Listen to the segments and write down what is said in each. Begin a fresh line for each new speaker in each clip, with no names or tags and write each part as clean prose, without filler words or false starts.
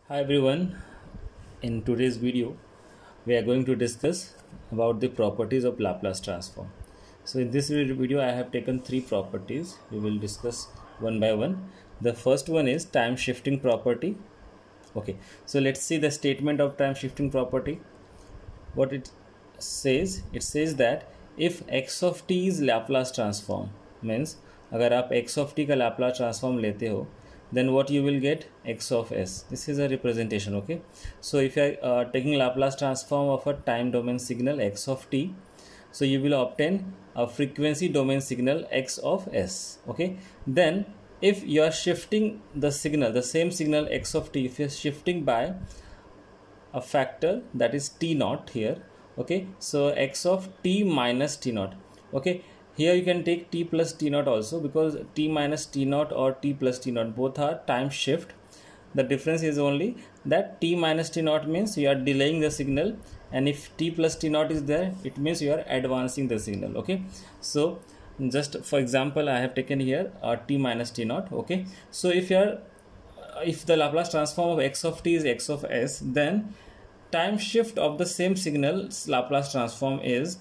Hi everyone, in today's video we are going to discuss about the properties of Laplace transform. So in this video I have taken three properties. We will discuss one by one. The first one is time shifting property. Okay, so let's see the statement of time shifting property. What it says that if x of t is Laplace transform, means अगर आप x of t का Laplace transform लेते हो, then what you will get x of s. This is a representation. Okay, so if you are taking Laplace transform of a time domain signal x of t, so you will obtain a frequency domain signal x of s. Okay, then if you are shifting the signal, the same signal x of t, if you are shifting by a factor, that is t naught here. Okay, so x of t minus t naught. Okay, here you can take t plus t naught also, because t minus t naught or t plus t naught both are time shift. The difference is only that t minus t naught means you are delaying the signal, and if t plus t naught is there, it means you are advancing the signal. Okay, so just for example I have taken here t minus t naught. Okay, so if the Laplace transform of x of t is x of s, then time shift of the same signal's Laplace transform is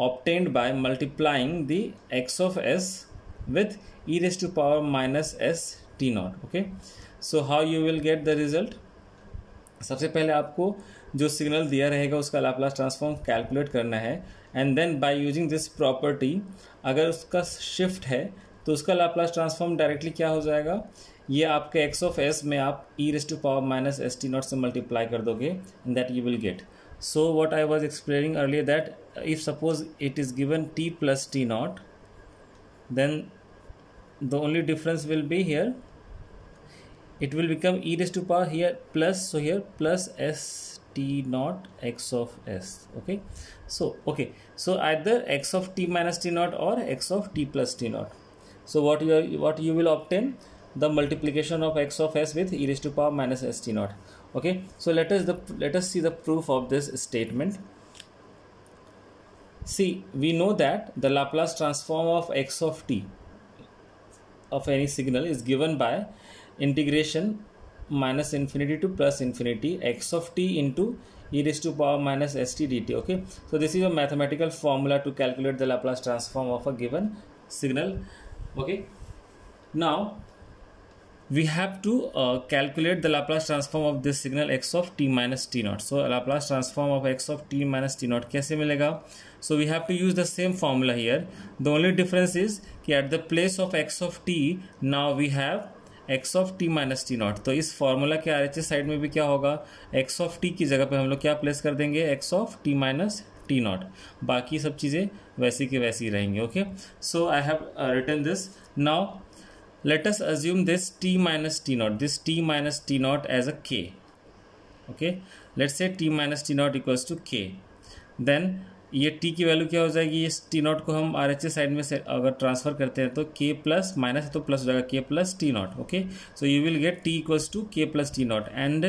obtained by multiplying the x of s with e raised to power minus s t naught. Okay, so how you will get the result? सबसे पहले आपको जो signal दिया रहेगा उसका Laplace transform calculate करना है, and then by using this property अगर उसका शिफ्ट है तो उसका लाप्लास ट्रांसफॉर्म डायरेक्टली क्या हो जाएगा, ये आपके एक्स ऑफ एस में आप e raise to power minus s t naught से मल्टीप्लाई कर दोगे, and that you will get. So what I was explaining earlier, that if suppose it is given t plus t naught, then the only difference will be here, it will become e raised to power here plus, so here plus s t naught x of s. Okay, so either x of t minus t naught or x of t plus t naught. So what you will obtain, the multiplication of x of s with e raised to power minus s t naught. Okay, so let us see the proof of this statement. See, we know that the Laplace transform of x of t of any signal is given by integration minus infinity to plus infinity x of t into e raised to power minus st dt. Okay, so this is a mathematical formula to calculate the Laplace transform of a given signal. Okay, now we have to calculate the Laplace transform of this signal x of t minus t naught. So Laplace transform of x of t minus t naught कैसे मिलेगा? So we have to use the same formula here. The only difference is कि at the place of x of t now we have x of t minus t not. तो इस formula के R H S side में भी क्या होगा, x of t की जगह पे हम लोग क्या प्लेस कर देंगे, x of t minus t naught. बाकी सब चीज़ें वैसी की वैसी रहेंगी. Okay, so I have written this. Now let us assume this t minus t naught, this t minus t naught as a k. Okay, let's say t minus t naught equals to k. Then ये t की value क्या हो जाएगी, इस t not को हम R H S side में से अगर ट्रांसफर करते हैं तो k प्लस माइनस है तो प्लस हो जाएगा k plus t naught. Okay, so you will get t equals to k plus t naught, and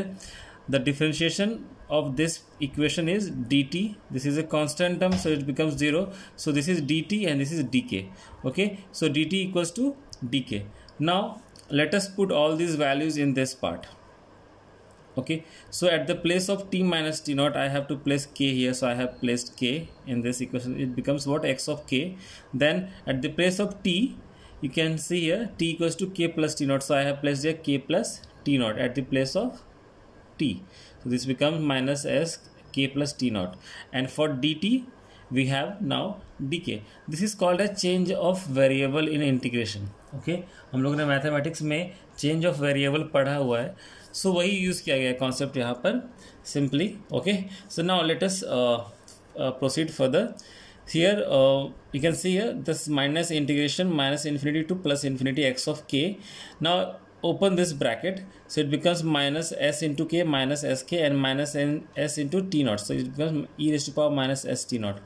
the differentiation of this equation is dt. This is a constant term, so it becomes 0. So this is dt and this is dk. Okay, so dt equals to dk. Now let us put all these values in this part. Okay, so at the place of t minus t naught I have to place k here, so I have placed k in this equation. It becomes what, x of k. Then at the place of t, you can see here t equals to k plus t naught, so I have placed here k plus t naught at the place of t. So this becomes minus s k plus t naught, and for dt we have now dk. This is called a change of variable in integration. Okay, हम लोग ने mathematics में change of variable पढ़ा हुआ है, सो वही use किया गया कॉन्सेप्ट यहाँ पर simply. Okay, so now let us proceed further. Here you can see here this minus integration minus infinity to plus infinity x of k. Now open this bracket, so it becomes minus s into k minus sk and minus n s into t naught, so it becomes e raised to power minus s t naught.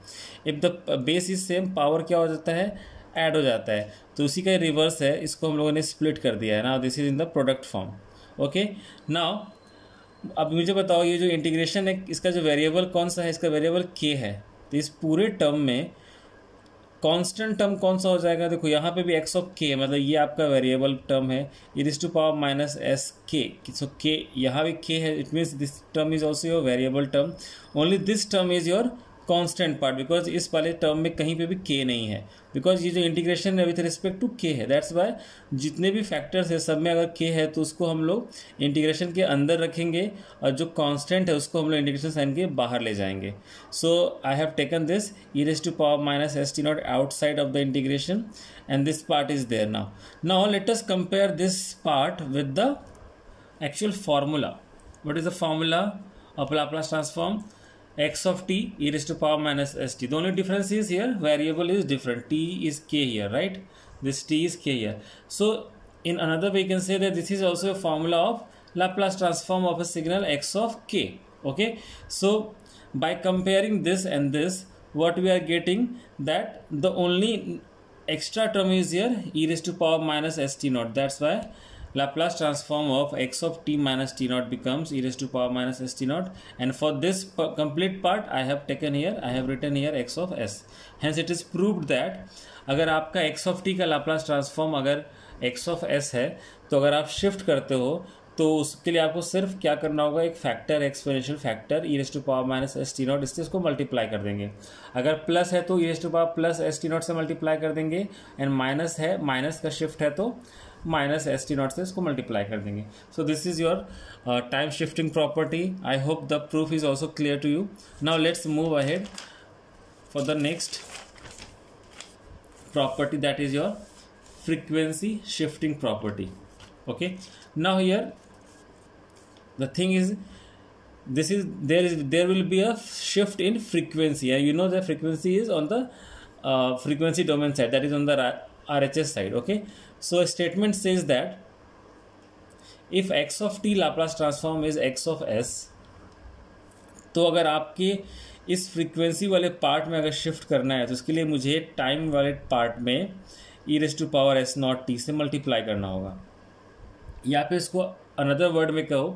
If the base is same, power क्या हो जाता है, add हो जाता है, तो उसी का रिवर्स है, इसको हम लोगों ने स्प्लिट कर दिया है. Now this is in the product form. Okay, now अब मुझे बताओ ये जो इंटीग्रेशन है इसका जो वेरिएबल कौन सा है, इसका वेरिएबल k है. तो इस पूरे टर्म में कांस्टेंट टर्म कौन सा हो जाएगा, देखो यहाँ पे भी एक्स ऑफ के, मतलब ये आपका वेरिएबल टर्म है, e to power minus s k, so k यहाँ भी के है, it means this term is also your variable term, only this term is your constant part, because इस वाले टर्म में कहीं पे भी के नहीं है, बिकॉज ये जो इंटीग्रेशन है विथ रिस्पेक्ट टू के है, दैट्स वाई जितने भी फैक्टर्स है सब में अगर के है तो उसको हम लोग इंटीग्रेशन के अंदर रखेंगे और जो कांस्टेंट है उसको हम लोग इंटीग्रेशन साइन के बाहर ले जाएंगे. So I have taken this e raise to power minus s t naught outside of the integration and this part is there. Now let us compare this part with the actual formula. What is the formula of Laplace transform? X of t e raised to power minus st. The only difference is here variable is different. T is k here, right? This t is k here. So in another way you can say that this is also a formula of Laplace transform of a signal x of k. Okay. So by comparing this and this, what we are getting, that the only extra term is here e raised to power minus st naught. That's why Laplace transform of x of t minus t naught becomes e raised to power minus st naught, and for this complete part I have taken here, I have written here x of s. Hence it is proved that अगर आपका x of t का Laplace transform अगर x of s है तो अगर आप shift करते हो तो उसके लिए आपको सिर्फ क्या करना होगा, एक factor exponential factor e raise to power minus s t naught, इससे इसको मल्टीप्लाई कर देंगे. अगर प्लस है तो e raise to power plus s t naught से मल्टीप्लाई कर देंगे, एंड माइनस है, माइनस का शिफ्ट है तो माइनस एस टी नॉट से इसको मल्टीप्लाई कर देंगे. So this is your time shifting property. I hope the proof is also clear to you. Now let's move ahead for the next property, that is your frequency shifting property. Okay, now here the thing is, there will be a shift in frequency. You know the frequency is on the frequency domain side, that is on the RHS side. Okay, so a statement says that if x of t Laplace transform is x of s, तो अगर आपके इस frequency वाले part में अगर shift करना है तो इसके लिए मुझे टाइम वाले पार्ट में e raise to power s naught t से मल्टीप्लाई करना होगा. या फिर इसको अनदर वर्ड में कहो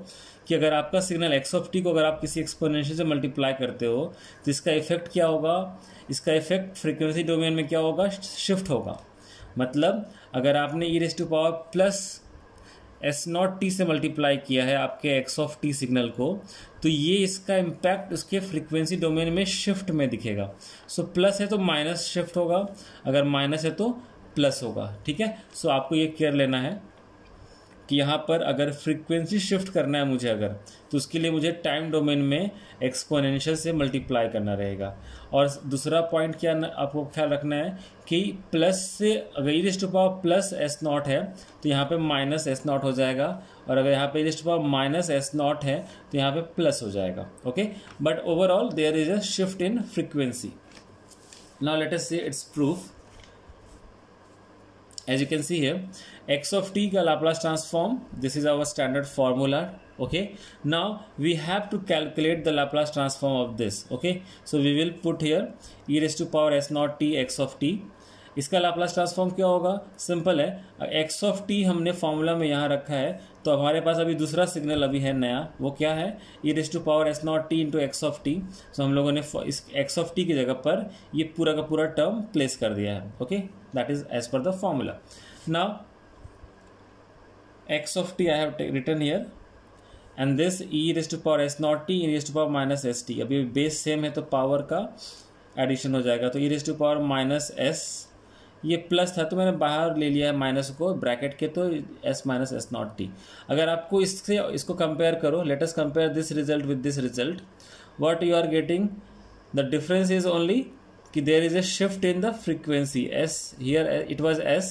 कि अगर आपका सिग्नल x ऑफ टी को अगर आप किसी एक्सपोनेंशियल से मल्टीप्लाई करते हो तो इसका इफेक्ट क्या होगा, इसका इफेक्ट फ्रीक्वेंसी डोमेन में क्या होगा, शिफ्ट होगा. मतलब अगर आपने e raise to power plus s naught t से मल्टीप्लाई किया है आपके एक्स ऑफ टी सिग्नल को, तो ये इसका इम्पैक्ट उसके फ्रीक्वेंसी डोमेन में शिफ्ट में दिखेगा. सो प्लस है तो माइनस शिफ्ट होगा, अगर माइनस है तो प्लस होगा. ठीक है, सो आपको ये केयर लेना है कि यहाँ पर अगर फ्रीक्वेंसी शिफ्ट करना है मुझे अगर, तो उसके लिए मुझे टाइम डोमेन में एक्सपोनेंशियल से मल्टीप्लाई करना रहेगा. और दूसरा पॉइंट क्या आपको ख्याल रखना है कि प्लस से अगर e raise to power plus s naught है तो यहाँ पे माइनस एस नॉट हो जाएगा, और अगर यहाँ पे e raise to power minus s naught है तो यहाँ पे प्लस हो जाएगा. Okay, but overall there is a shift in frequency. Now let us see its proof. As you can see here, x of t का Laplace transform, this is our standard formula. Okay, now we have to calculate the Laplace transform of this. Okay, so we will put here e raised to power s naught t x of t. इसका Laplace transform क्या होगा, simple है. x of t हमने formula में यहाँ रखा है, तो हमारे पास अभी दूसरा सिग्नल अभी है नया, वो क्या है, e raised to power s naught t into x of t. सो हम लोगों ने इस x of t की जगह पर ये पूरा का पूरा टर्म प्लेस कर दिया है. Okay, that is as per the formula. Now x of t I have written here, and this e raised to power s naught t e raised to power minus s t. अभी base same है तो power का addition हो जाएगा, तो e raised to power minus s, ये plus था तो मैंने बाहर ले लिया है माइनस को ब्रैकेट के, तो s minus s naught t. अगर आपको इसको कंपेयर करो, let us compare this result with this result, what you are getting, the difference is only कि there is a shift in the frequency. s here it was s,